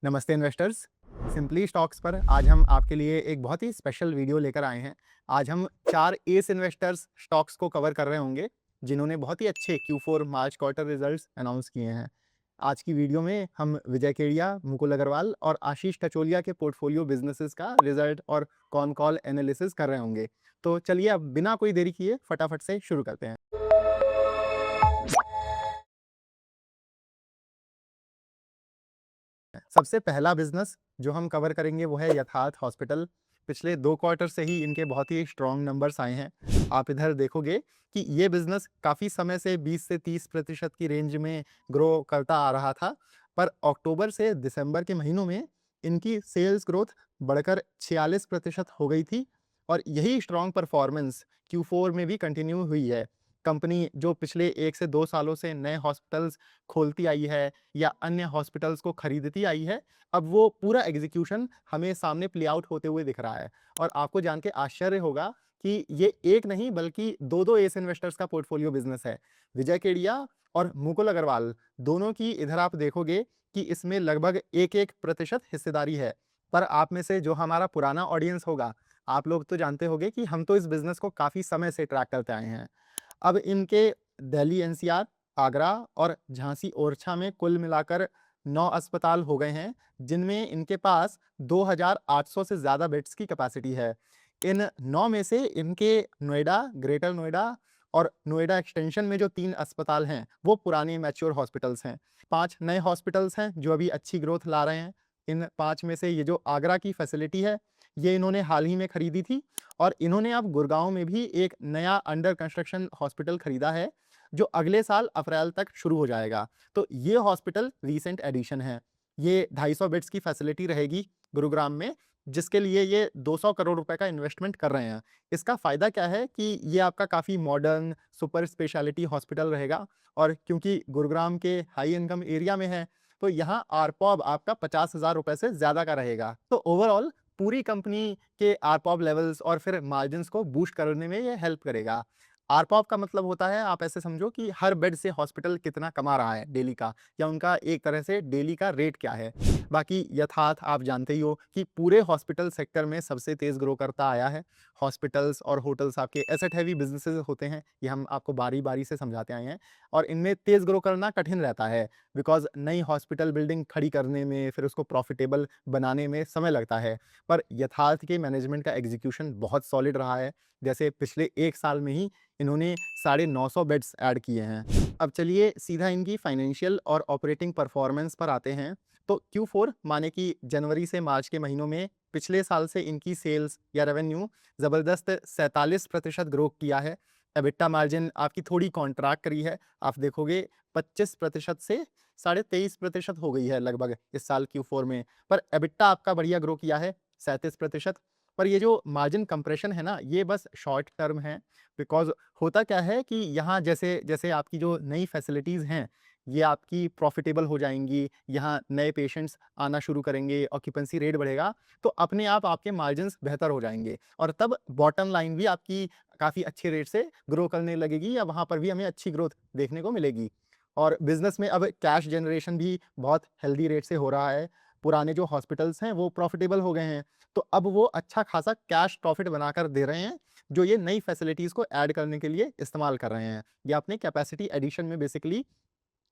नमस्ते investors. Simply stocks पर आज हम आपके लिए एक बहुत ही स्पेशल वीडियो लेकर आए हैं। आज हम 4 एस इन्वेस्टर्स स्टॉक्स को कवर कर रहे होंगे जिन्होंने बहुत ही अच्छे Q4 मार्च क्वार्टर रिजल्ट्स अनाउंस किए हैं। आज की वीडियो में हम विजय केडिया, मुकुल अग्रवाल और आशीष कचोलिया के पोर्टफोलियो बिजनेसेस का रिजल्ट और कॉन कॉल एनालिसिस कर रहे होंगे। तो चलिए अब बिना कोई देरी किए फटाफट से शुरू करते हैं। सबसे पहला बिजनेस जो हम कवर करेंगे वो है यथार्थ हॉस्पिटल। पिछले 2 क्वार्टर से ही इनके बहुत ही स्ट्रॉन्ग नंबर्स आए हैं। आप इधर देखोगे कि ये बिजनेस काफ़ी समय से 20 से 30% की रेंज में ग्रो करता आ रहा था, पर अक्टूबर से दिसंबर के महीनों में इनकी सेल्स ग्रोथ बढ़कर 46% हो गई थी और यही स्ट्रॉन्ग परफॉर्मेंस Q4 में भी कंटिन्यू हुई है। कंपनी जो पिछले 1 से 2 सालों से नए हॉस्पिटल्स खोलती आई है या अन्य हॉस्पिटल्स को खरीदती आई है, अब वो पूरा एग्जीक्यूशन हमें सामने प्ले आउट होते हुए दिख रहा है। और आपको जान के आश्चर्य होगा कि ये एक नहीं बल्कि 2-2 एस इन्वेस्टर्स का पोर्टफोलियो बिजनेस है। विजय केडिया और मुकुल अग्रवाल दोनों की इधर आप देखोगे कि इसमें लगभग 1-1% हिस्सेदारी है। पर आप में से जो हमारा पुराना ऑडियंस होगा, आप लोग तो जानते होंगे कि हम तो इस बिज़नेस को काफ़ी समय से ट्रैक करते आए हैं। अब इनके दिल्ली एनसीआर, आगरा और झांसी ओरछा में कुल मिलाकर 9 अस्पताल हो गए हैं, जिनमें इनके पास 2,800 से ज़्यादा बेड्स की कैपेसिटी है। इन 9 में से इनके नोएडा, ग्रेटर नोएडा और नोएडा एक्सटेंशन में जो 3 अस्पताल हैं, वो पुराने मैच्योर हॉस्पिटल्स हैं। 5 नए हॉस्पिटल्स हैं, जो अभी अच्छी ग्रोथ ला रहे हैं। इन 5 में से ये जो आगरा की फैसिलिटी है, ये इन्होंने हाल ही में खरीदी थी और इन्होंने अब गुड़गांव में भी एक नया अंडर कंस्ट्रक्शन हॉस्पिटल खरीदा है, जो अगले साल अप्रैल तक शुरू हो जाएगा। तो ये हॉस्पिटल रीसेंट एडिशन है। ये 250 बेड्स की फैसिलिटी रहेगी गुरुग्राम में, जिसके लिए ये 200 करोड़ रुपए का इन्वेस्टमेंट कर रहे हैं। इसका फ़ायदा क्या है कि ये आपका काफ़ी मॉडर्न सुपर स्पेशलिटी हॉस्पिटल रहेगा और क्योंकि गुरुग्राम के हाई इनकम एरिया में है, तो यहाँ आरपॉब आपका 50,000 रुपए से ज़्यादा का रहेगा। तो ओवरऑल पूरी कंपनी के आरपॉब लेवल्स और फिर मार्जिन्स को बूस्ट करने में ये हेल्प करेगा। आरपॉब का मतलब होता है, आप ऐसे समझो कि हर बेड से हॉस्पिटल कितना कमा रहा है डेली का, या उनका एक तरह से डेली का रेट क्या है। बाकी यथार्थ आप जानते ही हो कि पूरे हॉस्पिटल सेक्टर में सबसे तेज़ ग्रो करता आया है। हॉस्पिटल्स और होटल्स आपके एसेट हेवी बिज़नेसेस होते हैं, ये हम आपको बारी-बारी से समझाते आए हैं और इनमें तेज़ ग्रो करना कठिन रहता है बिकॉज़ नई हॉस्पिटल बिल्डिंग खड़ी करने में, फिर उसको प्रॉफिटेबल बनाने में समय लगता है। पर यथार्थ के मैनेजमेंट का एग्जीक्यूशन बहुत सॉलिड रहा है। जैसे पिछले 1 साल में ही इन्होंने 950 बेड्स ऐड किए हैं। अब चलिए सीधा इनकी फाइनेंशियल और ऑपरेटिंग परफॉर्मेंस पर आते हैं। तो Q4 माने कि जनवरी से मार्च के महीनों में पिछले साल से इनकी सेल्स या रेवेन्यू ज़बरदस्त 47% ग्रो किया है। एबिटा मार्जिन आपकी थोड़ी कॉन्ट्रैक्ट करी है। आप देखोगे 25% से 23.5% हो गई है लगभग इस साल Q4 में। पर एबिटा आपका बढ़िया ग्रो किया है 37%। पर ये जो मार्जिन कंप्रेशन है ना, ये बस शॉर्ट टर्म है बिकॉज़ होता क्या है कि यहाँ जैसे-जैसे आपकी जो नई फैसिलिटीज़ हैं, ये आपकी प्रॉफ़िटेबल हो जाएँगी, यहाँ नए पेशेंट्स आना शुरू करेंगे, ऑक्यूपेंसी रेट बढ़ेगा, तो अपने आप आपके मार्जिन्स बेहतर हो जाएँगे और तब बॉटम लाइन भी आपकी काफ़ी अच्छे रेट से ग्रो करने लगेगी या वहाँ पर भी हमें अच्छी ग्रोथ देखने को मिलेगी। और बिज़नेस में अब कैश जनरेशन भी बहुत हेल्दी रेट से हो रहा है। पुराने जो हॉस्पिटल्स हैं, वो प्रॉफ़िटेबल हो गए हैं, तो अब वो अच्छा खासा कैश प्रॉफ़िट बनाकर दे रहे हैं, जो ये नई फैसिलिटीज़ को ऐड करने के लिए इस्तेमाल कर रहे हैं या अपने कैपेसिटी एडिशन में बेसिकली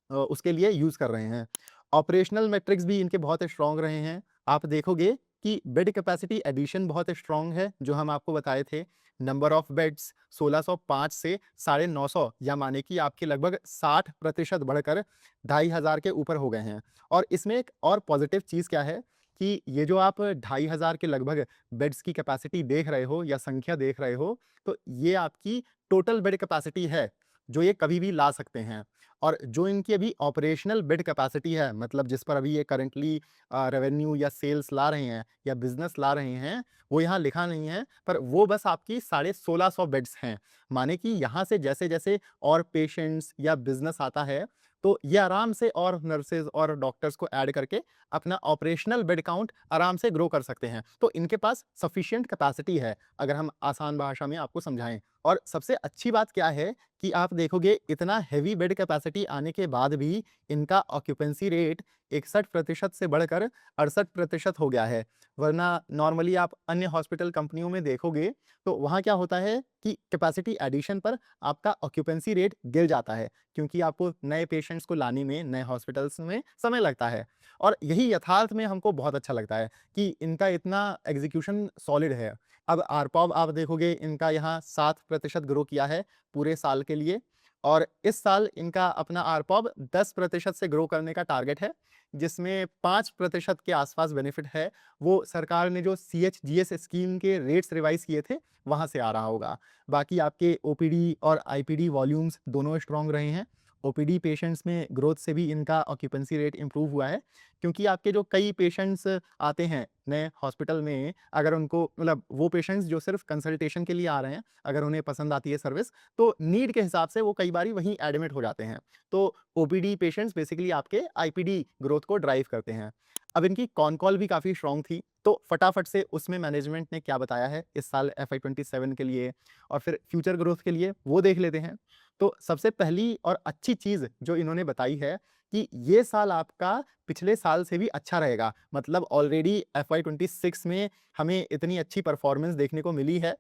उसके लिए यूज़ कर रहे हैं। ऑपरेशनल मैट्रिक्स भी इनके बहुत स्ट्रॉन्ग रहे हैं। आप देखोगे कि बेड कैपेसिटी एडिशन बहुत स्ट्रॉन्ग है, जो हम आपको बताए थे। नंबर ऑफ बेड्स 1605 से 950 या माने कि आपके लगभग 60% बढ़कर 2500 के ऊपर हो गए हैं। और इसमें एक और पॉज़िटिव चीज़ क्या है कि ये जो आप 2500 के लगभग बेड्स की कैपेसिटी देख रहे हो या संख्या देख रहे हो, तो ये आपकी टोटल बेड कैपेसिटी है, जो ये कभी भी ला सकते हैं। और जो इनकी अभी ऑपरेशनल बेड कैपेसिटी है, मतलब जिस पर अभी ये करंटली रेवेन्यू या सेल्स ला रहे हैं या बिज़नेस ला रहे हैं, वो यहाँ लिखा नहीं है, पर वो बस आपकी 1650 बेड्स हैं। माने कि यहाँ से जैसे-जैसे और पेशेंट्स या बिज़नेस आता है, तो ये आराम से और नर्सेज़ और डॉक्टर्स को ऐड करके अपना ऑपरेशनल बेड काउंट आराम से ग्रो कर सकते हैं। तो इनके पास सफिशिएंट कैपेसिटी है, अगर हम आसान भाषा में आपको समझाएँ। और सबसे अच्छी बात क्या है कि आप देखोगे इतना हेवी बेड कैपेसिटी आने के बाद भी इनका ऑक्यूपेंसी रेट 61% से बढ़कर 68% हो गया है। वरना नॉर्मली आप अन्य हॉस्पिटल कंपनियों में देखोगे तो वहाँ क्या होता है कि कैपेसिटी एडिशन पर आपका ऑक्यूपेंसी रेट गिर जाता है, क्योंकि आपको नए पेशेंट्स को लाने में नए हॉस्पिटल्स में समय लगता है। और यही यथार्थ में हमको बहुत अच्छा लगता है कि इनका इतना एग्जीक्यूशन सॉलिड है। अब आरपॉब आप देखोगे इनका यहाँ 7% ग्रो किया है पूरे साल के लिए, और इस साल इनका अपना आरपॉब 10% से ग्रो करने का टारगेट है, जिसमें 5% के आसपास बेनिफिट है वो सरकार ने जो CHGS स्कीम के रेट्स रिवाइज किए थे वहां से आ रहा होगा। बाकी आपके ओपीडी और आईपीडी वॉल्यूम्स दोनों स्ट्रांग रहे हैं। ओपीडी पेशेंट्स में ग्रोथ से भी इनका ऑक्यूपेंसी रेट इंप्रूव हुआ है, क्योंकि आपके जो कई पेशेंट्स आते हैं नए हॉस्पिटल में, अगर उनको मतलब वो पेशेंट्स जो सिर्फ कंसल्टेशन के लिए आ रहे हैं, अगर उन्हें पसंद आती है सर्विस तो नीड के हिसाब से वो कई बारी वहीं एडमिट हो जाते हैं। तो ओपीडी पेशेंट्स बेसिकली आपके आईपीडी ग्रोथ को ड्राइव करते हैं। अब इनकी कॉन कॉल भी काफ़ी स्ट्रॉन्ग थी, तो फटाफट से उसमें मैनेजमेंट ने क्या बताया है इस साल FY27 के लिए और फिर फ्यूचर ग्रोथ के लिए, वो देख लेते हैं। तो सबसे पहली और अच्छी चीज़ जो इन्होंने बताई है कि ये साल आपका पिछले साल से भी अच्छा रहेगा। मतलब ऑलरेडी FY26 में हमें इतनी अच्छी परफॉर्मेंस देखने को मिली है,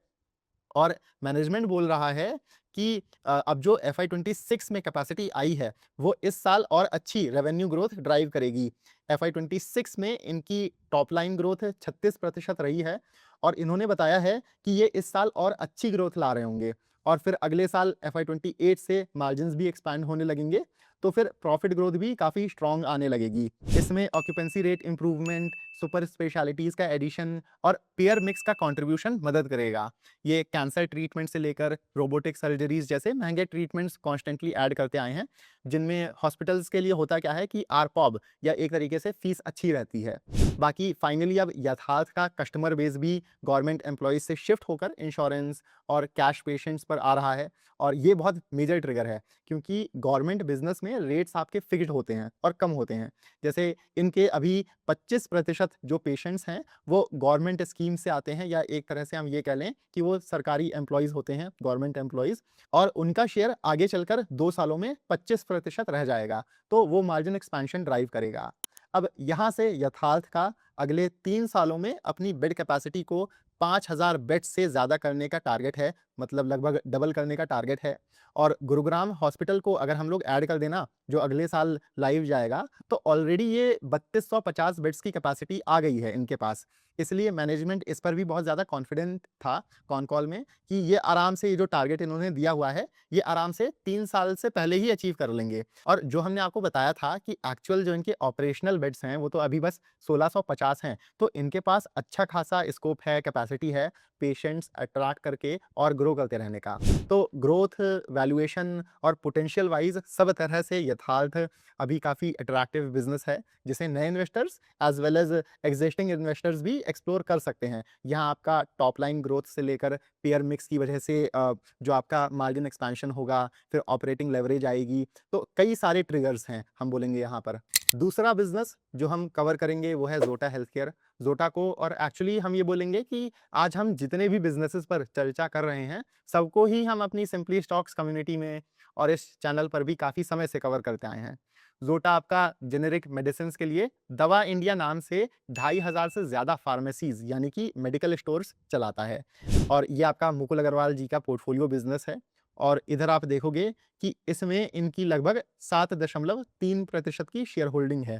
और मैनेजमेंट बोल रहा है कि अब जो FY26 में कैपेसिटी आई है, वो इस साल और अच्छी रेवेन्यू ग्रोथ ड्राइव करेगी। FY26 में इनकी टॉप लाइन ग्रोथ 36% रही है, और इन्होंने बताया है कि ये इस साल और अच्छी ग्रोथ ला रहे होंगे, और फिर अगले साल FY28 से मार्जिन्स भी एक्सपैंड होने लगेंगे, तो फिर प्रॉफिट ग्रोथ भी काफ़ी स्ट्रॉन्ग आने लगेगी। इसमें occupancy rate improvement, super specialities का एडिशन और पेयर मिक्स का कंट्रीब्यूशन मदद करेगा। ये कैंसर ट्रीटमेंट से लेकर रोबोटिक सर्जरीज जैसे महंगे ट्रीटमेंट्स कॉन्स्टेंटली ऐड करते आए हैं, जिनमें हॉस्पिटल्स के लिए होता क्या है कि आरपॉब या एक तरीके से फीस अच्छी रहती है। बाकी फाइनली अब यथार्थ का कस्टमर बेस भी गवर्नमेंट एम्प्लॉयज से शिफ्ट होकर इंश्योरेंस और कैश पेशेंट्स पर आ रहा है, और ये बहुत मेजर ट्रिगर है, क्योंकि गवर्नमेंट बिजनेस में रेट्स आपके फिक्स्ड होते हैं और कम होते हैं। जैसे इनके अभी 25% जो पेशेंट्स हैं वो गवर्नमेंट स्कीम से आते हैं, या एक तरह से हम ये कह लें कि वो सरकारी एम्प्लॉयज़ होते हैं, गवर्नमेंट एम्प्लॉयज़, और उनका शेयर आगे चलकर 2 सालों में 25% रह जाएगा, तो वो मार्जिन एक्सपेंशन ड्राइव करेगा। अब यहाँ से यथार्थ का अगले 3 सालों में अपनी बेड कैपेसिटी को 5000 बेड से ज़्यादा करने का टारगेट है, मतलब लगभग डबल करने का टारगेट है। और गुरुग्राम हॉस्पिटल को अगर हम लोग ऐड कर देना, जो अगले साल लाइव जाएगा, तो ऑलरेडी ये 3250 बेड्स की कैपेसिटी आ गई है इनके पास। इसलिए मैनेजमेंट इस पर भी बहुत ज़्यादा कॉन्फिडेंट था कॉन कॉल में कि ये आराम से, ये जो टारगेट इन्होंने दिया हुआ है, ये आराम से 3 साल से पहले ही अचीव कर लेंगे। और जो हमने आपको बताया था कि एक्चुअल जो इनके ऑपरेशनल बेड्स हैं वो तो अभी बस 1650 हैं, तो इनके पास अच्छा खासा स्कोप है, कैपेसिटी है पेशेंट्स अट्रैक्ट करके और ग्रो करते रहने का। तो ग्रोथ, वैल्यूएशन और पोटेंशियल वाइज सब तरह से यथार्थ अभी काफ़ी अट्रैक्टिव बिजनेस है, जिसे नए investors as well as existing investors भी एक्सप्लोर कर सकते हैं। यहाँ आपका टॉप लाइन ग्रोथ से लेकर पेयर मिक्स की वजह से जो आपका मार्जिन एक्सपेंशन होगा, फिर ऑपरेटिंग लेवरेज आएगी, तो कई सारे ट्रिगर्स हैं हम बोलेंगे यहाँ पर। दूसरा बिजनेस जो हम कवर करेंगे वो है जोटा हेल्थ केयर। जोटा को, और एक्चुअली हम ये बोलेंगे कि आज हम जितने भी बिजनेसेस पर चर्चा कर रहे हैं, सबको ही हम अपनी सिंपली स्टॉक्स कम्युनिटी में और इस चैनल पर भी काफ़ी समय से कवर करते आए हैं। जोटा आपका जेनेरिक मेडिसिन के लिए दवा इंडिया नाम से 2500 से ज़्यादा फार्मेसीज यानी कि मेडिकल स्टोर्स चलाता है, और ये आपका मुकुल अग्रवाल जी का पोर्टफोलियो बिजनेस है। और इधर आप देखोगे कि इसमें इनकी लगभग 7.3% की शेयर होल्डिंग है।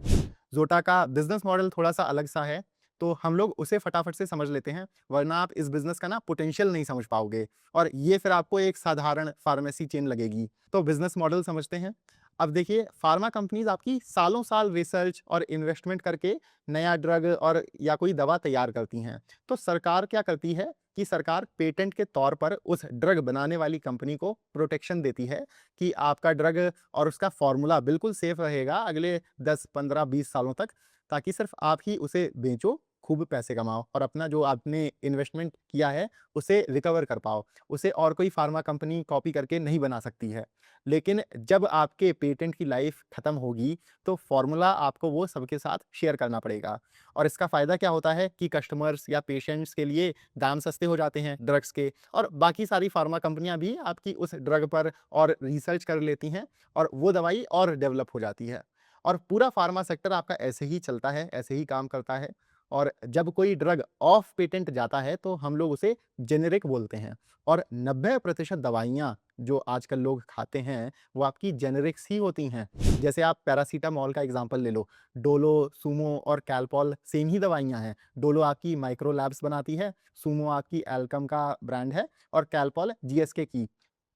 जोटा का बिजनेस मॉडल थोड़ा सा अलग सा है, तो हम लोग उसे फटाफट से समझ लेते हैं, वरना आप इस बिजनेस का ना पोटेंशियल नहीं समझ पाओगे, और ये फिर आपको एक साधारण फार्मेसी चेन लगेगी। तो बिजनेस मॉडल समझते हैं। अब देखिए, फार्मा कंपनीज आपकी सालों साल रिसर्च और इन्वेस्टमेंट करके नया ड्रग और या कोई दवा तैयार करती हैं। तो सरकार क्या करती है कि सरकार पेटेंट के तौर पर उस ड्रग बनाने वाली कंपनी को प्रोटेक्शन देती है कि आपका ड्रग और उसका फॉर्मूला बिल्कुल सेफ रहेगा अगले 10, 15, 20 सालों तक, ताकि सिर्फ आप ही उसे बेचो खूब पैसे कमाओ और अपना जो आपने इन्वेस्टमेंट किया है उसे रिकवर कर पाओ। उसे और कोई फार्मा कंपनी कॉपी करके नहीं बना सकती है। लेकिन जब आपके पेटेंट की लाइफ खत्म होगी तो फ़ॉर्मूला आपको वो सबके साथ शेयर करना पड़ेगा। और इसका फ़ायदा क्या होता है कि कस्टमर्स या पेशेंट्स के लिए दाम सस्ते हो जाते हैं ड्रग्स के, और बाकी सारी फार्मा कंपनियाँ भी आपकी उस ड्रग पर और रिसर्च कर लेती हैं और वो दवाई और डेवलप हो जाती है। और पूरा फार्मा सेक्टर आपका ऐसे ही चलता है, ऐसे ही काम करता है। और जब कोई ड्रग ऑफ पेटेंट जाता है तो हम लोग उसे जेनेरिक बोलते हैं। और 90% दवाइयाँ जो आजकल लोग खाते हैं वो आपकी जेनेरिक्स ही होती हैं। जैसे आप पैरासिटामॉल का एग्जांपल ले लो, डोलो, सूमो और कैलपॉल सेम ही दवाइयाँ हैं। डोलो आपकी माइक्रो लैब्स बनाती है, सूमो आपकी एल्कम का ब्रांड है और कैलपॉल जीएसके की।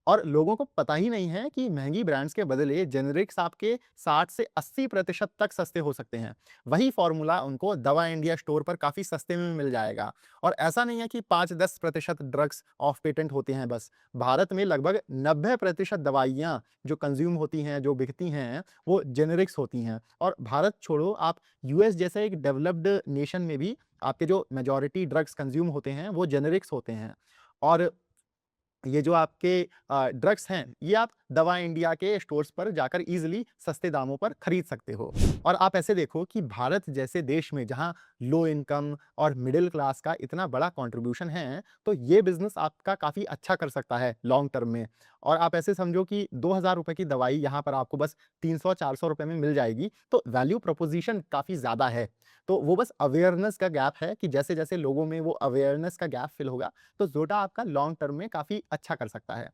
और लोगों को पता ही नहीं है कि महँगी ब्रांड्स के बदले जेनेरिक्स आपके 60 से 80% तक सस्ते हो सकते हैं। वही फ़ॉर्मूला उनको दवा इंडिया स्टोर पर काफ़ी सस्ते में मिल जाएगा। और ऐसा नहीं है कि 5-10% ड्रग्स ऑफ पेटेंट होते हैं बस। भारत में लगभग 90% दवाइयाँ जो कंज़्यूम होती हैं, जो बिकती हैं, वो जेनेरिक्स होती हैं। और भारत छोड़ो, आप यूएस जैसे एक डेवलप्ड नेशन में भी आपके जो मेजॉरिटी ड्रग्स कंज़्यूम होते हैं, वो जेनेरिक्स होते हैं। और ये जो आपके ड्रग्स हैं, ये आप दवा इंडिया के स्टोर्स पर जाकर ईज़िली सस्ते दामों पर खरीद सकते हो। और आप ऐसे देखो कि भारत जैसे देश में जहाँ लो इनकम और मिडिल क्लास का इतना बड़ा कंट्रीब्यूशन है, तो ये बिज़नेस आपका काफ़ी अच्छा कर सकता है लॉन्ग टर्म में। और आप ऐसे समझो कि ₹2000 की दवाई यहाँ पर आपको बस ₹300-400 में मिल जाएगी, तो वैल्यू प्रोपोज़िशन काफ़ी ज़्यादा है। तो वो बस अवेयरनेस का गैप है कि जैसे-जैसे लोगों में वो अवेयरनेस का गैप फ़िल होगा, तो ज़ोटा आपका लॉन्ग टर्म में काफ़ी अच्छा कर सकता है।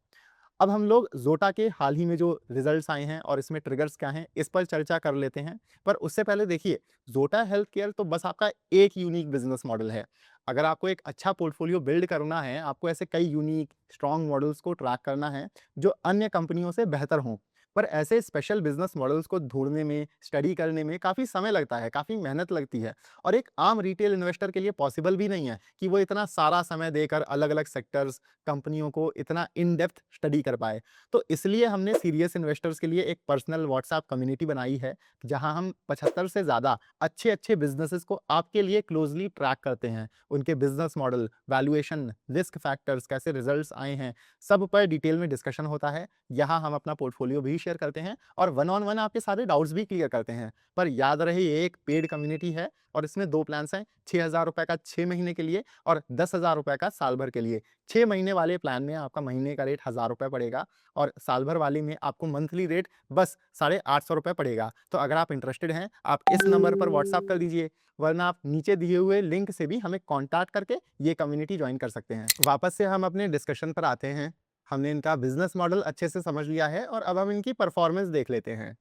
अब हम लोग ज़ोटा के हाल ही में जो रिज़ल्ट्स आए हैं और इसमें ट्रिगर्स क्या हैं, इस पर चर्चा कर लेते हैं। पर उससे पहले देखिए, ज़ोटा हेल्थ केयर तो बस आपका एक यूनिक बिज़नेस मॉडल है। अगर आपको एक अच्छा पोर्टफोलियो बिल्ड करना है, आपको ऐसे कई यूनिक स्ट्रॉन्ग मॉडल्स को ट्रैक करना है, जो अन्य कंपनियों से बेहतर हों। पर ऐसे स्पेशल बिज़नेस मॉडल्स को ढूँढने में, स्टडी करने में काफ़ी समय लगता है, काफ़ी मेहनत लगती है। और एक आम रिटेल इन्वेस्टर के लिए पॉसिबल भी नहीं है कि वो इतना सारा समय देकर अलग-अलग सेक्टर्स, कंपनियों को इतना इन डेप्थ स्टडी कर पाए। तो इसलिए हमने सीरियस इन्वेस्टर्स के लिए एक पर्सनल व्हाट्सएप कम्युनिटी बनाई है, जहां हम 75 से ज़्यादा अच्छे-अच्छे बिज़नेसेस को आपके लिए क्लोज़ली ट्रैक करते हैं। उनके business model, valuation, risk factors, कैसे रिजल्ट्स आए हैं, सब पर डिटेल में डिस्कशन होता है। यहाँ हम अपना पोर्टफोलियो भी शेयर करते हैं और वन ऑन वन आपके सारे डाउट्स भी क्लियर करते हैं। पर याद रहे, ये एक पेड कम्युनिटी है और इसमें 2 प्लान्स हैं, ₹6000 का 6 महीने के लिए और ₹10,000 का साल भर के लिए। 6 महीने वाले प्लान में आपका महीने का रेट ₹1000 पड़ेगा और साल भर वाले में आपको मंथली रेट बस ₹850 पड़ेगा। तो अगर आप इंटरेस्टेड हैं, आप इस नंबर पर व्हाट्सएप कर दीजिए, वरना आप नीचे दिए हुए लिंक से भी हमें कॉन्टैक्ट करके ये कम्युनिटी जॉइन कर सकते हैं। वापस से हम अपने डिस्कशन पर आते हैं। हमने इनका बिज़नेस मॉडल अच्छे से समझ लिया है और अब हम इनकी परफॉर्मेंस देख लेते हैं।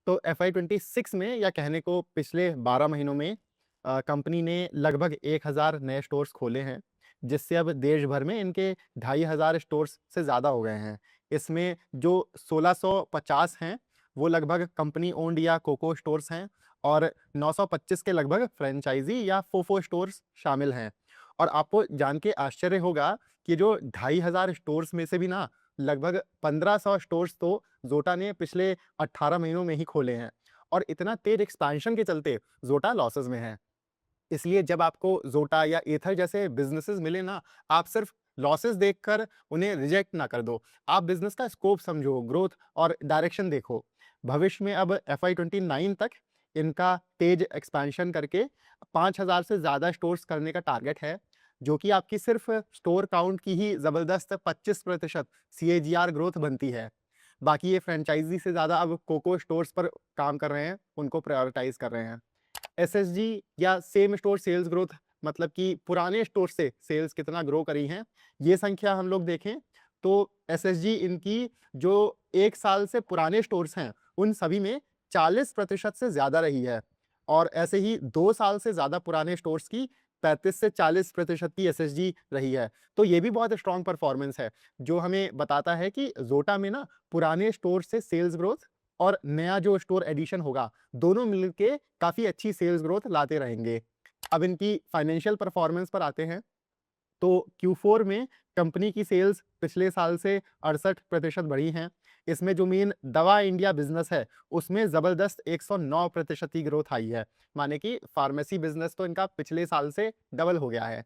तो एफआई 26 में, या कहने को पिछले 12 महीनों में, कंपनी ने लगभग 1000 नए स्टोर्स खोले हैं, जिससे अब देश भर में इनके 2500 स्टोर्स से ज़्यादा हो गए हैं। इसमें जो 1650 हैं, वो लगभग कंपनी ओन्ड या कोको स्टोर्स हैं और 925 के लगभग फ्रेंचाइज़ी या फोफो स्टोर्स शामिल हैं। और आपको जान के आश्चर्य होगा कि जो 2500 स्टोर्स में से भी ना, लगभग 1500 स्टोर्स तो ज़ोटा ने पिछले 18 महीनों में ही खोले हैं। और इतना तेज़ एक्सपेंशन के चलते ज़ोटा लॉसेस में है। इसलिए जब आपको ज़ोटा या एथर जैसे बिज़नेसेस मिले ना, आप सिर्फ लॉसेस देखकर उन्हें रिजेक्ट ना कर दो। आप बिज़नेस का स्कोप समझो, ग्रोथ और डायरेक्शन देखो। भविष्य में अब एफआई 29 तक इनका तेज़ एक्सपेंशन करके 5000 से ज़्यादा स्टोर्स करने का टारगेट है, जो कि आपकी सिर्फ स्टोर काउंट की ही ज़बरदस्त 25% सीएजीआर ग्रोथ बनती है। बाकी ये फ्रेंचाइज़ी से ज़्यादा अब कोको स्टोर्स पर काम कर रहे हैं, उनको प्रायोरिटाइज़ कर रहे हैं। एसएसजी या सेम स्टोर सेल्स ग्रोथ, मतलब कि पुराने स्टोर से सेल्स कितना ग्रो करी हैं, ये संख्या हम लोग देखें तो एसएसजी इनकी जो 1 साल से पुराने स्टोर्स हैं, उन सभी में 40% से ज़्यादा रही है। और ऐसे ही 2 साल से ज़्यादा पुराने स्टोर्स की 35 से 40% की एसएसजी रही है। तो ये भी बहुत स्ट्रॉन्ग परफॉर्मेंस है, जो हमें बताता है कि ज़ोटा में ना पुराने स्टोर से सेल्स ग्रोथ और नया जो स्टोर एडिशन होगा, दोनों मिलके काफ़ी अच्छी सेल्स ग्रोथ लाते रहेंगे। अब इनकी फाइनेंशियल परफॉर्मेंस पर आते हैं। तो Q4 में कंपनी की सेल्स पिछले साल से 68% बढ़ी हैं। इसमें जो मेन दवा इंडिया बिजनेस है उसमें जबरदस्त 109% की ग्रोथ आई है, माने कि फार्मेसी बिजनेस तो इनका पिछले साल से डबल हो गया है।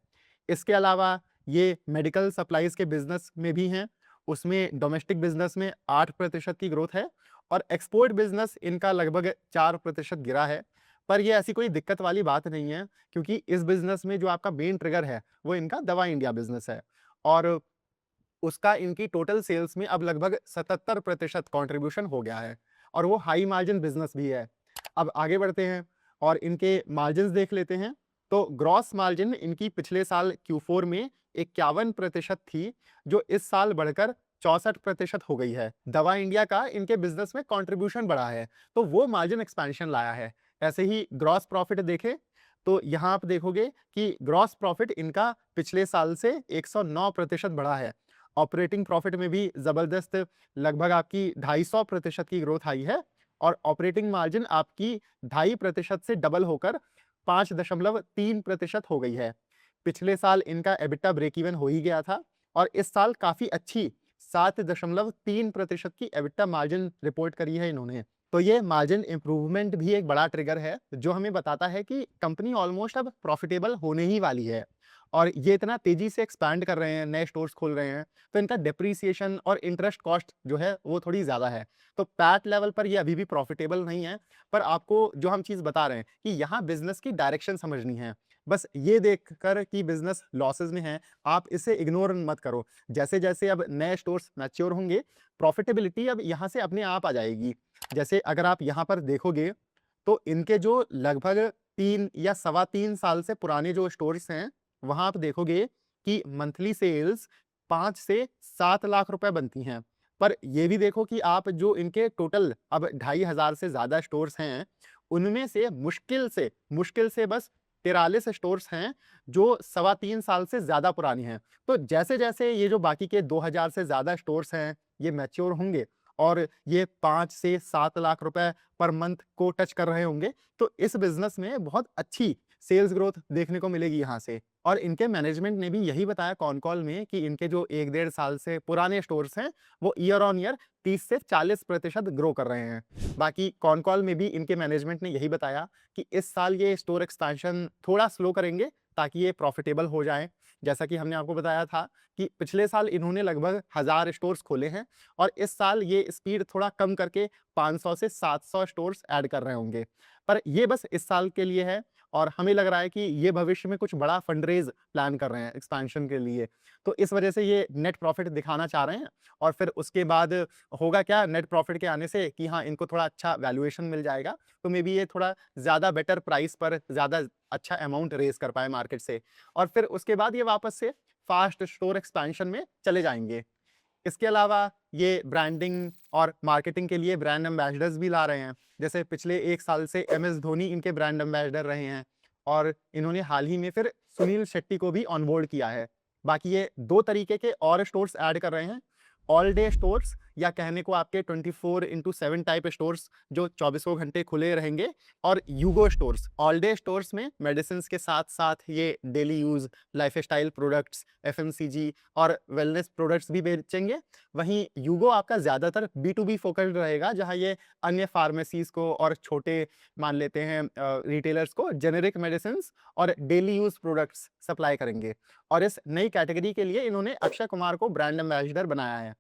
इसके अलावा ये मेडिकल सप्लाईज के बिजनेस में भी हैं, उसमें डोमेस्टिक बिजनेस में 8% की ग्रोथ है और एक्सपोर्ट बिजनेस इनका लगभग 4% गिरा है। पर ये ऐसी कोई दिक्कत वाली बात नहीं है, क्योंकि इस बिजनेस में जो आपका मेन ट्रिगर है वो इनका दवा इंडिया बिजनेस है और उसका इनकी टोटल सेल्स में अब लगभग 77% कंट्रीब्यूशन हो गया है और वो हाई मार्जिन बिजनेस भी है। अब आगे बढ़ते हैं और इनके मार्जिन्स देख लेते हैं। तो ग्रॉस मार्जिन इनकी पिछले साल Q4 में 51% थी, जो इस साल बढ़कर 64% हो गई है। दवा इंडिया का इनके बिजनेस में कंट्रीब्यूशन बढ़ा है, तो वो मार्जिन एक्सपेंशन लाया है। ऐसे ही ग्रॉस प्रॉफिट देखें तो यहाँ आप देखोगे कि ग्रॉस प्रॉफिट इनका पिछले साल से 109% बढ़ा है। ऑपरेटिंग प्रॉफिट में भी जबरदस्त लगभग आपकी 250% की ग्रोथ आई है और ऑपरेटिंग मार्जिन आपकी 2.5% से डबल होकर 5.3% हो गई है। पिछले साल इनका एबिटा ब्रेक इवन हो ही गया था और इस साल काफी अच्छी 7.3% की एबिटा मार्जिन रिपोर्ट करी है इन्होंने। तो ये मार्जिन इंप्रूवमेंट भी एक बड़ा ट्रिगर है, जो हमें बताता है कि कंपनी ऑलमोस्ट अब प्रॉफिटेबल होने ही वाली है और ये इतना तेजी से एक्सपैंड कर रहे हैं, नए स्टोर्स खोल रहे हैं, तो इनका डेप्रीसिएशन और इंटरेस्ट कॉस्ट जो है वो थोड़ी ज़्यादा है। तो पैट लेवल पर ये अभी भी प्रॉफिटेबल नहीं है, पर आपको जो हम चीज़ बता रहे हैं कि यहाँ बिज़नेस की डायरेक्शन समझनी है। बस ये देखकर कि बिज़नेस लॉसेस में है, आप इसे इग्नोर मत करो। जैसे-जैसे अब नए स्टोर्स मैच्योर होंगे, प्रॉफिटेबिलिटी अब यहाँ से अपने आप आ जाएगी। जैसे अगर आप यहाँ पर देखोगे, तो इनके जो लगभग 3 या सवा 3 साल से पुराने जो स्टोर्स हैं, वहाँ आप देखोगे कि मंथली सेल्स 5 से 7 लाख रुपए बनती हैं। पर ये भी देखो कि आप जो इनके टोटल अब 2,500 से ज़्यादा स्टोर्स हैं, उनमें से मुश्किल से बस 43 स्टोर्स हैं, जो सवा 3 साल से ज़्यादा पुरानी हैं। तो जैसे-जैसे ये जो बाकी के 2,000 से ज़्यादा स्टोर्स हैं, ये मैच्योर होंगे और ये 5 से 7 लाख रुपए पर मंथ को टच कर रहे होंगे, तो इस बिज़नेस में बहुत अच्छी सेल्स ग्रोथ देखने को मिलेगी यहाँ से। और इनके मैनेजमेंट ने भी यही बताया कॉन कॉल में कि इनके जो 1 डेढ़ साल से पुराने स्टोर्स हैं, वो ईयर ऑन ईयर 30 से 40% ग्रो कर रहे हैं। बाकी कॉन कॉल में भी इनके मैनेजमेंट ने यही बताया कि इस साल ये स्टोर एक्सपेंशन थोड़ा स्लो करेंगे ताकि ये प्रॉफिटेबल हो जाएँ। जैसा कि हमने आपको बताया था कि पिछले साल इन्होंने लगभग 1000 स्टोर्स खोले हैं और इस साल ये स्पीड थोड़ा कम करके 500 से 700 स्टोर्स ऐड कर रहे होंगे। पर ये बस इस साल के लिए है और हमें लग रहा है कि ये भविष्य में कुछ बड़ा फंड-रेज़ प्लान कर रहे हैं एक्सपेंशन के लिए। तो इस वजह से ये नेट प्रॉफिट दिखाना चाह रहे हैं और फिर उसके बाद होगा क्या, नेट प्रॉफिट के आने से कि हाँ, इनको थोड़ा अच्छा वैल्यूएशन मिल जाएगा, तो मे बी ये थोड़ा ज़्यादा बेटर प्राइस पर ज़्यादा अच्छा अमाउंट रेज़ कर पाएँ मार्केट से और फिर उसके बाद ये वापस से फास्ट स्टोर एक्सपेंशन में चले जाएँगे। इसके अलावा ये ब्रांडिंग और मार्केटिंग के लिए ब्रांड एम्बेसडर्स भी ला रहे हैं। जैसे पिछले 1 साल से एमएस धोनी इनके ब्रांड एम्बेसडर रहे हैं और इन्होंने हाल ही में फिर सुनील शेट्टी को भी ऑन बोर्ड किया है। बाकी ये 2 तरीके के और स्टोर्स ऐड कर रहे हैं। ऑल डे स्टोर्स या कहने को आपके 24/7 टाइप स्टोर्स जो चौबीसों घंटे खुले रहेंगे और यूगो स्टोर्स। ऑल डे स्टोर्स में मेडिसिन्स के साथ-साथ ये daily use, lifestyle products, FMCG और वेलनेस प्रोडक्ट्स भी बेचेंगे। वहीं यूगो आपका ज़्यादातर बी2बी फ़ोकस्ड रहेगा, जहाँ ये अन्य फार्मेसीज़ को और छोटे मान लेते हैं रिटेलर्स को जेनेरिक मेडिसिन्स और डेली यूज़ प्रोडक्ट्स सप्लाई करेंगे। और इस नई कैटेगरी के लिए इन्होंने अक्षय कुमार को ब्रांड एम्बेसडर बनाया है।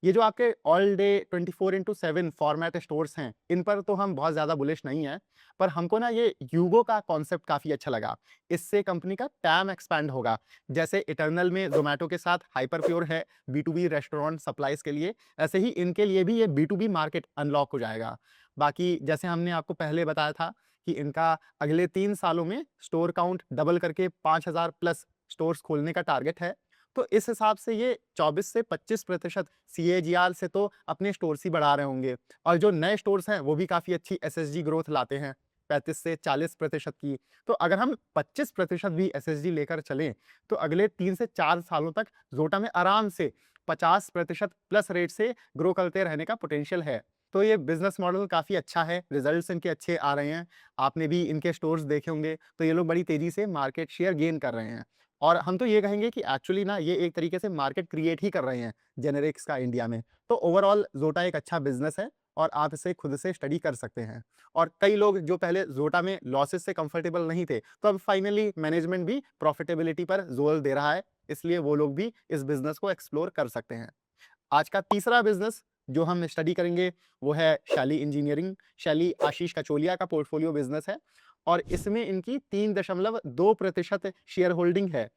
ये जो आपके ऑल डे 24/7 फॉर्मेट स्टोर्स हैं, इन पर तो हम बहुत ज़्यादा बुलिश नहीं हैं, पर हमको ना ये यूगो का कॉन्सेप्ट काफ़ी अच्छा लगा। इससे कंपनी का टैम एक्सपैंड होगा। जैसे इटर्नल में ज़ोमैटो के साथ हाइपर प्योर है बी2बी रेस्टोरेंट सप्लाइज़ के लिए, ऐसे ही इनके लिए भी ये बी2बी मार्केट अनलॉक हो जाएगा। बाकी जैसे हमने आपको पहले बताया था कि इनका अगले 3 सालों में स्टोर काउंट डबल करके 5000 प्लस स्टोर्स खोलने का टारगेट है। तो इस हिसाब से ये 24 से 25% सीएजीआर से तो अपने स्टोर्स ही बढ़ा रहे होंगे और जो नए स्टोर्स हैं वो भी काफ़ी अच्छी एसएसजी ग्रोथ लाते हैं, 35 से 40% की। तो अगर हम 25% भी एसएसजी लेकर चलें, तो अगले 3 से 4 सालों तक ज़ोटा में आराम से 50% प्लस रेट से ग्रो करते रहने का पोटेंशियल है। तो ये बिज़नेस मॉडल काफ़ी अच्छा है, रिज़ल्ट्स इनके अच्छे आ रहे हैं। आपने भी इनके स्टोर्स देखे होंगे, तो ये लोग बड़ी तेज़ी से मार्केट शेयर गेन कर रहे हैं। और हम तो ये कहेंगे कि एक्चुअली ना ये एक तरीके से मार्केट क्रिएट ही कर रहे हैं जेनेरिक्स का इंडिया में। तो ओवरऑल ज़ोटा एक अच्छा बिज़नेस है और आप इसे खुद से स्टडी कर सकते हैं। और कई लोग जो पहले ज़ोटा में लॉसेस से कंफर्टेबल नहीं थे, तो अब फाइनली मैनेजमेंट भी प्रॉफिटेबिलिटी पर ज़ोर दे रहा है, इसलिए वो लोग भी इस बिज़नेस को एक्सप्लोर कर सकते हैं। आज का तीसरा बिज़नेस जो हम स्टडी करेंगे वो है शैली इंजीनियरिंग। शैली आशीष कचोलिया का पोर्टफोलियो बिज़नेस है और इसमें इनकी 3.2% शेयर होल्डिंग है।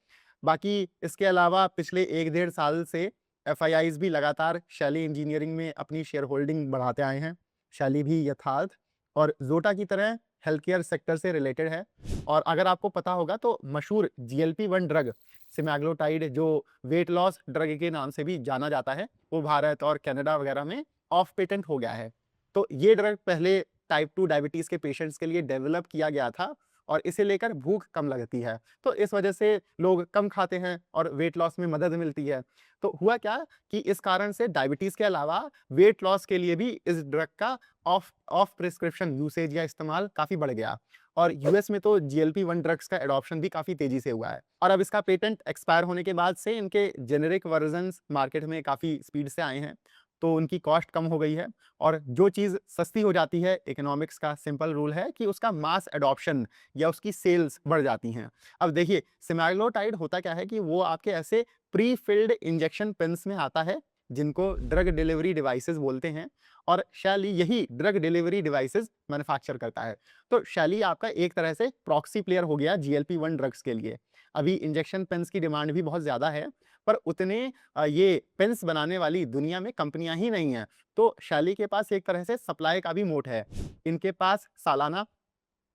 बाकी इसके अलावा पिछले 1 डेढ़ साल से एफआईआईज़ भी लगातार शैली इंजीनियरिंग में अपनी शेयर होल्डिंग बढ़ाते आए हैं। शैली भी यथार्थ और ज़ोटा की तरह हेल्थ केयर सेक्टर से रिलेटेड है। और अगर आपको पता होगा तो मशहूर जीएलपी-1 ड्रग सेमाग्लोटाइड, जो वेट लॉस ड्रग के नाम से भी जाना जाता है, वो भारत और कनाडा वगैरह में ऑफ पेटेंट हो गया है। तो ये ड्रग पहले टाइप 2 डायबिटीज़ के पेशेंट्स के लिए डेवलप किया गया था और इसे लेकर भूख कम लगती है। तो इस वजह से लोग कम खाते हैं और वेट लॉस में मदद मिलती है। तो हुआ क्या कि इस कारण से डायबिटीज़ के अलावा वेट लॉस के लिए भी इस ड्रग का ऑफ ऑफ प्रिस्क्रिप्शन यूसेज या इस्तेमाल काफ़ी बढ़ गया। और यूएस में तो जीएलपी-1 ड्रग्स का एडॉप्शन भी काफ़ी तेज़ी से हुआ है। और अब इसका पेटेंट एक्सपायर होने के बाद से इनके जेनेरिक वर्जन्स मार्केट में काफ़ी स्पीड से आए हैं। तो उनकी कॉस्ट कम हो गई है और जो चीज़ सस्ती हो जाती है, इकोनॉमिक्स का सिंपल रूल है कि उसका मास एडॉप्शन या उसकी सेल्स बढ़ जाती हैं। अब देखिए, सेमाग्लोटाइड होता क्या है कि वो आपके ऐसे प्री फिल्ड इंजेक्शन पेन्स में आता है, जिनको ड्रग डिलीवरी डिवाइसेज़ बोलते हैं और शैली यही ड्रग डिलीवरी डिवाइसेज़ मैन्युफैक्चर करता है। तो शैली आपका एक तरह से प्रॉक्सी प्लेयर हो गया जीएलपी-1 ड्रग्स के लिए। अभी इंजेक्शन पेन्स की डिमांड भी बहुत ज़्यादा है, पर उतने ये पेन्स बनाने वाली दुनिया में कंपनियाँ ही नहीं हैं। तो शैली के पास एक तरह से सप्लाई का भी मोट है। इनके पास सालाना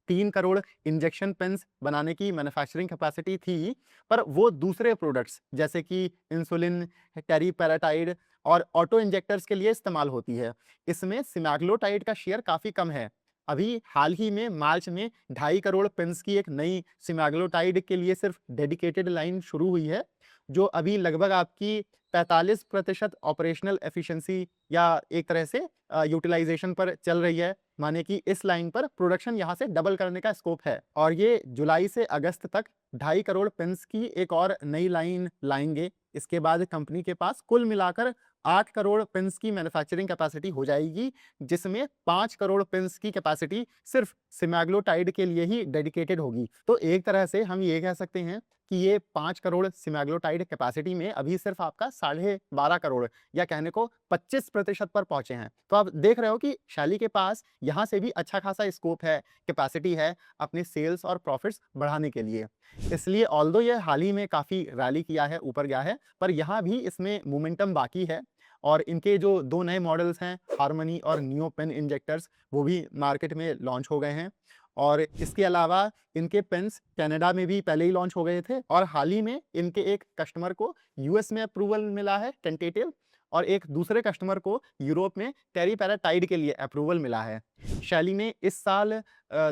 3 करोड़ इंजेक्शन पेन्स बनाने की मैन्युफैक्चरिंग कैपेसिटी थी, पर वो दूसरे प्रोडक्ट्स जैसे कि इंसुलिन, टेरीपेराटाइड और ऑटो इंजेक्टर्स के लिए इस्तेमाल होती है। इसमें सेमाग्लोटाइड का शेयर काफ़ी कम है। अभी हाल ही में मार्च में 2.5 करोड़ पेन्स की एक नई सेमाग्लोटाइड के लिए सिर्फ डेडिकेटेड लाइन शुरू हुई है, जो अभी लगभग आपकी 45% ऑपरेशनल एफिशिएंसी या एक तरह से यूटिलाइजेशन पर चल रही है। माने कि इस लाइन पर प्रोडक्शन यहाँ से डबल करने का स्कोप है और ये जुलाई से अगस्त तक 2.5 करोड़ पेन्स की एक और नई लाइन लाएंगे। इसके बाद कंपनी के पास कुल मिलाकर 8 करोड़ पेन्स की मैन्युफैक्चरिंग कैपेसिटी हो जाएगी, जिसमें 5 करोड़ पेन्स की कैपेसिटी सिर्फ सेमाग्लोटाइड के लिए ही डेडिकेटेड होगी। तो एक तरह से हम ये कह सकते हैं कि ये 5 करोड़ सेमाग्लोटाइड कैपेसिटी में अभी सिर्फ आपका 12.5 करोड़ या कहने को 25% पर पहुंचे हैं। तो आप देख रहे हो कि शैली के पास यहाँ से भी अच्छा खासा स्कोप है, कैपेसिटी है अपने सेल्स और प्रॉफिट्स बढ़ाने के लिए। इसलिए ऑल्दो ये हाल ही में काफ़ी रैली किया है, ऊपर गया है, पर यहाँ भी इसमें मोमेंटम बाकी है और इनके जो 2 नए मॉडल्स हैं, हार्मनी और नियो पेन इंजेक्टर्स, वो भी मार्केट में लॉन्च हो गए हैं। और इसके अलावा इनके पेन्स कनाडा में भी पहले ही लॉन्च हो गए थे और हाल ही में इनके एक कस्टमर को यूएस में अप्रूवल मिला है टेंटेटिव और एक दूसरे कस्टमर को यूरोप में टेरीपेराटाइड के लिए अप्रूवल मिला है। शैली ने इस साल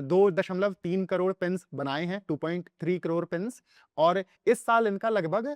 2.3 करोड़ पेन्स बनाए हैं, 2.3 करोड़ पेन्स, और इस साल इनका लगभग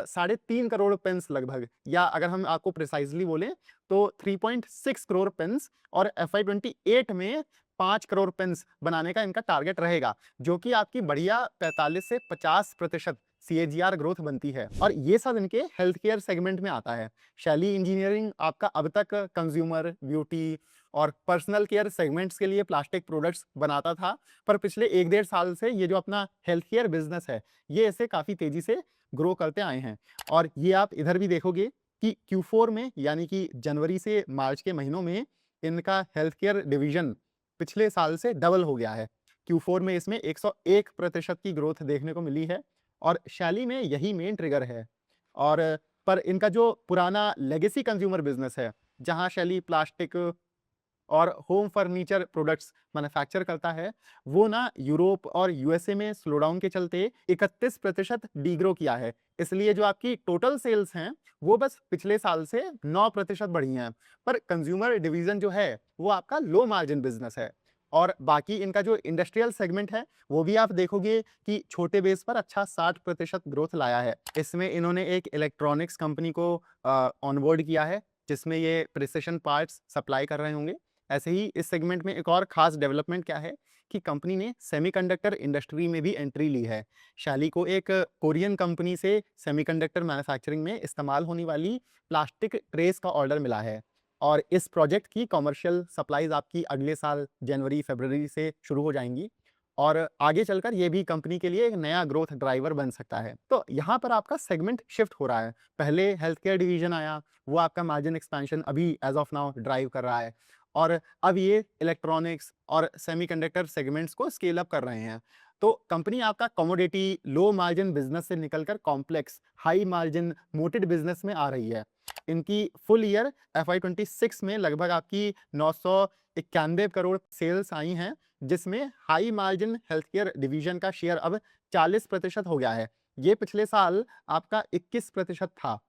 3.5 करोड़ पेन्स लगभग, या अगर हम आपको प्रिसाइजली बोलें तो 3.6 करोड़ पेन्स, और FY28 में 5 करोड़ पेन्स बनाने का इनका टारगेट रहेगा, जो कि आपकी बढ़िया 45 से 50% सीएजीआर ग्रोथ बनती है और ये सब इनके हेल्थ केयर सेगमेंट में आता है। शैली इंजीनियरिंग आपका अब तक कंज्यूमर, ब्यूटी और पर्सनल केयर सेगमेंट्स के लिए प्लास्टिक प्रोडक्ट्स बनाता था, पर पिछले 1 डेढ़ साल से ये जो अपना हेल्थ केयर बिजनेस है, ये इसे काफ़ी तेज़ी से ग्रो करते आए हैं। और ये आप इधर भी देखोगे कि Q4 में, यानी कि जनवरी से मार्च के महीनों में, इनका हेल्थ केयर डिवीज़न पिछले साल से डबल हो गया है। Q4 में इसमें 101% की ग्रोथ देखने को मिली है और शैली में यही मेन ट्रिगर है। और पर इनका जो पुराना लेगेसी कंज्यूमर बिज़नेस है, जहाँ शैली प्लास्टिक और होम फर्नीचर प्रोडक्ट्स मैन्युफैक्चर करता है, वो ना यूरोप और यूएसए में स्लोडाउन के चलते 31% डीग्रो किया है। इसलिए जो आपकी टोटल सेल्स हैं, वो बस पिछले साल से 9% बढ़ी हैं। पर कंज्यूमर डिवीज़न जो है, वो आपका लो मार्जिन बिज़नेस है। और बाकी इनका जो इंडस्ट्रियल सेगमेंट है, वो भी आप देखोगे कि छोटे बेस पर अच्छा 60% ग्रोथ लाया है। इसमें इन्होंने एक इलेक्ट्रॉनिक्स कंपनी को ऑनबोर्ड किया है, जिसमें ये प्रिसिशन पार्ट्स सप्लाई कर रहे होंगे। ऐसे ही इस सेगमेंट में एक और खास डेवलपमेंट क्या है कि कंपनी ने सेमीकंडक्टर इंडस्ट्री में भी एंट्री ली है। शैली को एक कोरियन कंपनी से सेमीकंडक्टर मैन्युफैक्चरिंग में इस्तेमाल होने वाली प्लास्टिक ट्रेस का ऑर्डर मिला है और इस प्रोजेक्ट की कमर्शियल सप्लाईज आपकी अगले साल जनवरी फरवरी से शुरू हो जाएंगी और आगे चलकर ये भी कंपनी के लिए एक नया ग्रोथ ड्राइवर बन सकता है। तो यहाँ पर आपका सेगमेंट शिफ्ट हो रहा है। पहले हेल्थ केयर डिवीजन आया, वो आपका मार्जिन एक्सपेंशन अभी एज ऑफ नाउ ड्राइव कर रहा है और अब ये इलेक्ट्रॉनिक्स और सेमीकंडक्टर सेगमेंट्स को स्केल अप कर रहे हैं। तो कंपनी आपका कमोडिटी लो मार्जिन बिजनेस से निकलकर complex high margin mooted business में आ रही है। इनकी फुल ईयर FY26 में लगभग आपकी 991 करोड़ सेल्स आई हैं, जिसमें high margin health care division का शेयर अब 40% हो गया है। ये पिछले साल आपका 21% था।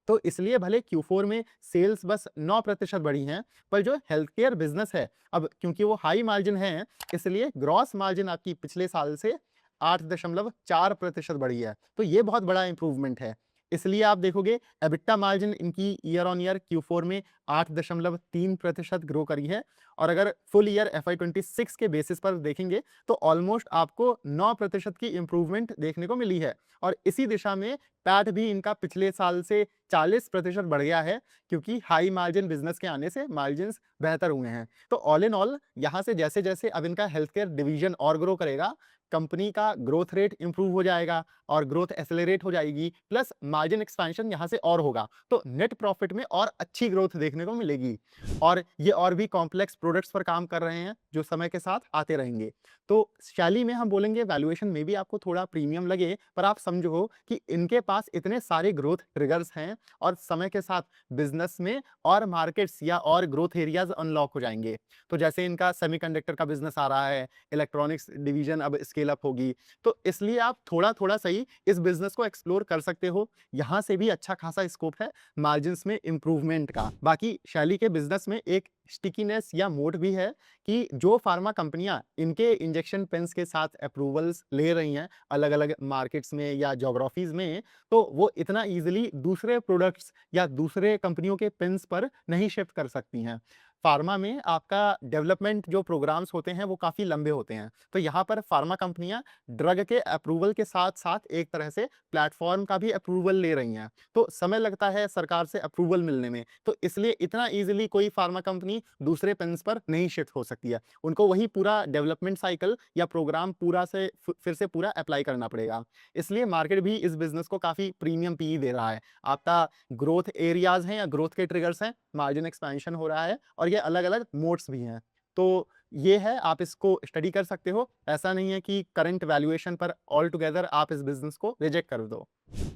तो इसलिए भले Q4 में सेल्स बस 9% बढ़ी हैं, पर जो हेल्थ केयर बिजनेस है, अब क्योंकि वो हाई मार्जिन है, इसलिए ग्रॉस मार्जिन आपकी पिछले साल से 8.4% बढ़ी है। तो ये बहुत बड़ा इंप्रूवमेंट है। इसलिए आप देखोगे एबिटा मार्जिन इनकी ईयर ऑन ईयर Q4 में 8.3% ग्रो करी है और अगर फुल ईयर FY26 के बेसिस पर देखेंगे तो ऑलमोस्ट आपको 9% की इंप्रूवमेंट देखने को मिली है और इसी दिशा में पैट भी इनका पिछले साल से 40% बढ़ गया है, क्योंकि हाई मार्जिन बिजनेस के आने से मार्जिन्स बेहतर हुए हैं। तो ऑल इन ऑल यहाँ से जैसे जैसे अब इनका हेल्थ केयर डिवीजन और ग्रो करेगा, कंपनी का ग्रोथ रेट इंप्रूव हो जाएगा और ग्रोथ एक्सेलरेट हो जाएगी, प्लस मार्जिन एक्सपेंशन यहाँ से और होगा, तो नेट प्रॉफिट में और अच्छी ग्रोथ देखने को मिलेगी। और ये और भी कॉम्प्लेक्स प्रोडक्ट्स पर काम कर रहे हैं जो समय के साथ आते रहेंगे। तो शैली में हम बोलेंगे वैल्यूएशन में भी आपको थोड़ा प्रीमियम लगे, पर आप समझो कि इनके पास इतने सारे ग्रोथ ट्रिगर्स हैं और समय के साथ बिजनेस में और मार्केट्स या और ग्रोथ एरियाज अनलॉक हो जाएंगे। तो जैसे इनका सेमीकंडक्टर का बिजनेस आ रहा है, इलेक्ट्रॉनिक्स डिवीजन अब स्केल अप होगी, तो इसलिए आप थोड़ा थोड़ा सही इस बिजनेस को एक्सप्लोर कर सकते हो। यहाँ से भी अच्छा खासा स्कोप है मार्जिन्स में इंप्रूवमेंट का। बाकी शैली के बिजनेस में एक स्टिकीनेस या मोड भी है कि जो फार्मा कंपनियां इनके इंजेक्शन पेन्स के साथ अप्रूवल्स ले रही हैं अलग अलग मार्केट्स में या ज्योग्राफीज में, तो वो इतना इजीली दूसरे प्रोडक्ट्स या दूसरे कंपनियों के पेन्स पर नहीं शिफ्ट कर सकती हैं। फार्मा में आपका डेवलपमेंट जो प्रोग्राम्स होते हैं वो काफ़ी लंबे होते हैं, तो यहाँ पर फार्मा कंपनियां ड्रग के अप्रूवल के साथ साथ एक तरह से प्लेटफॉर्म का भी अप्रूवल ले रही हैं, तो समय लगता है सरकार से अप्रूवल मिलने में, तो इसलिए इतना इजीली कोई फार्मा कंपनी दूसरे पेन्स पर नहीं शिफ्ट हो सकती है। उनको वही पूरा डेवलपमेंट साइकिल या प्रोग्राम पूरा से फिर से पूरा अप्लाई करना पड़ेगा। इसलिए मार्केट भी इस बिजनेस को काफ़ी प्रीमियम पी दे रहा है। आपका ग्रोथ एरियाज हैं या ग्रोथ के ट्रिगर्स हैं, मार्जिन एक्सपेंशन हो रहा है और ये अलग-अलग मोड्स भी हैं। तो ये है, आप इसको स्टडी कर सकते हो। ऐसा नहीं है कि करंट वैल्यूएशन पर ऑल टुगेदर आप इस बिज़नेस को रिजेक्ट कर दो।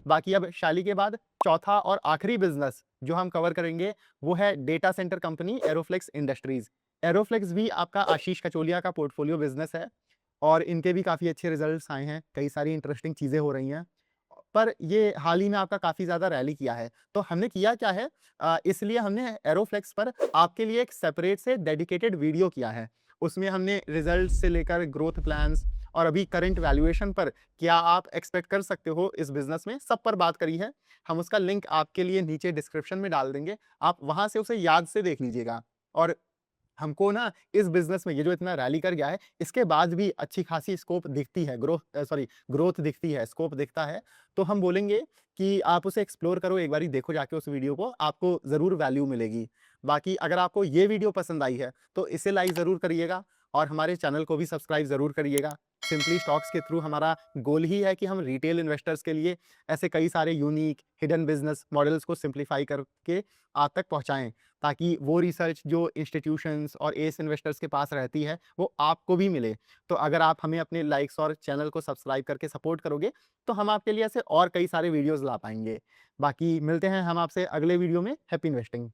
बाकी अब शैली के बाद चौथा और आखिरी बिज़नेस जो हम कवर करेंगे वो है डेटा सेंटर कंपनी एरोफ्लेक्स इंडस्ट्रीज़। एरोफ्लेक्स भी आपका आशीष कचोलिया का पोर्टफोलियो बिज़नेस है और इनके भी काफ़ी अच्छे रिजल्ट्स आए हैं, कई सारी इंटरेस्टिंग चीज़ें हो रही हैं। पर ये हाल ही में आपका काफ़ी ज़्यादा रैली किया है। तो हमने किया क्या है, इसलिए हमने एरोफ्लेक्स पर आपके लिए एक सेपरेट से डेडिकेटेड वीडियो किया है। उसमें हमने रिजल्ट से लेकर ग्रोथ प्लान्स और अभी करंट वैल्यूएशन पर क्या आप एक्सपेक्ट कर सकते हो इस बिज़नेस में, सब पर बात करी है। हम उसका लिंक आपके लिए नीचे डिस्क्रिप्शन में डाल देंगे। आप वहाँ से उसे याद से देख लीजिएगा। और हमको ना इस बिज़नेस में ये जो इतना रैली कर गया है, इसके बाद भी अच्छी खासी स्कोप दिखती है, ग्रोथ दिखती है, स्कोप दिखता है। तो हम बोलेंगे कि आप उसे एक्सप्लोर करो, एक बारी देखो जाके उस वीडियो को, आपको ज़रूर वैल्यू मिलेगी। बाकी अगर आपको ये वीडियो पसंद आई है, तो इसे लाइक ज़रूर करिएगा और हमारे चैनल को भी सब्सक्राइब ज़रूर करिएगा। सिंपली स्टॉक्स के थ्रू हमारा गोल ही है कि हम रिटेल इन्वेस्टर्स के लिए ऐसे कई सारे यूनिक हिडन बिज़नेस मॉडल्स को सिंप्लीफाई करके आप तक पहुँचाएँ, ताकि वो रिसर्च जो इंस्टीट्यूशंस और एस इन्वेस्टर्स के पास रहती है, वो आपको भी मिले। तो अगर आप हमें अपने लाइक्स और चैनल को सब्सक्राइब करके सपोर्ट करोगे, तो हम आपके लिए ऐसे और कई सारे वीडियोज़ ला पाएँगे। बाकी मिलते हैं हम आपसे अगले वीडियो में। Happy investing.